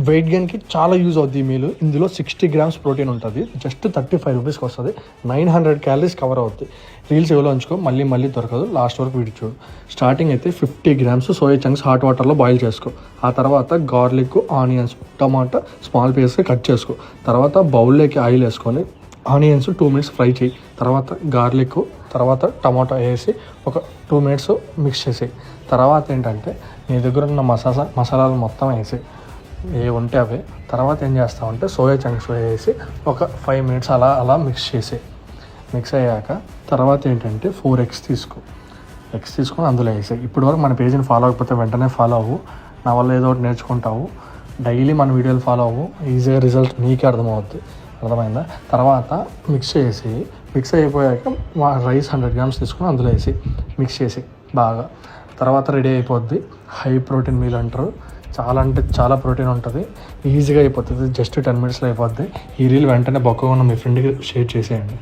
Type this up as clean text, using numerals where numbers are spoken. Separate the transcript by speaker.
Speaker 1: Wait గెయిన్కి చాలా use అవుద్ది ఈ మీల్. ఇందులో 60 grams ప్రోటీన్ ఉంటుంది. జస్ట్ 35 రూపీస్కి వస్తుంది. 900 calories కవర్ అవుతుంది. రీల్స్ ఎవరో ఉంచుకో, మళ్ళీ దొరకదు. లాస్ట్ వరకు వీడి చూడు. స్టార్టింగ్ అయితే 50 grams సోయా చంక్స్ హాట్ వాటర్లో బాయిల్ చేసుకో. ఆ తర్వాత గార్లిక్, ఆనియన్స్, టమాటా స్మాల్ పీసెస్ కట్ చేసుకో. తర్వాత బౌల్లోకి ఆయిల్ వేసుకొని ఆనియన్స్ 2 minutes ఫ్రై చేయి. తర్వాత గార్లిక్, తర్వాత టమాటా వేసి ఒక 2 minutes మిక్స్ చేసేయి. తర్వాత ఏంటంటే నీ దగ్గర ఉన్న మసాలాలు మొత్తం వేసి ఏ ఉంటే అవి. తర్వాత ఏం చేస్తామంటే సోయా చంక్స్ వేసి ఒక 5 minutes అలా మిక్స్ మిక్స్ అయ్యాక తర్వాత ఏంటంటే 4 eggs తీసుకొని అందులో వేసాయి. ఇప్పటి వరకు మన పేజీని ఫాలో అవ్వకపోతే వెంటనే ఫాలో అవ్వు. నా వల్ల ఏదో ఒకటి నేర్చుకుంటావు. డైలీ మన వీడియోలు ఫాలో అవ్వు. ఈజీగా రిజల్ట్ నీకే అర్థమైందా? తర్వాత మిక్స్ అయిపోయాక రైస్ 100 grams తీసుకొని అందులో వేసి మిక్స్ చేసి బాగా. తర్వాత రెడీ అయిపోద్ది. హై ప్రోటీన్ మీల్ అంటారు. చాలా అంటే చాలా ప్రోటీన్ ఉంటుంది. ఈజీగా అయిపోతుంది. జస్ట్ 10 minutesలో అయిపోద్ది. ఈ రీల్ వెంటనే బొక్కగా ఉన్న మీ ఫ్రెండ్కి షేర్ చేసేయండి.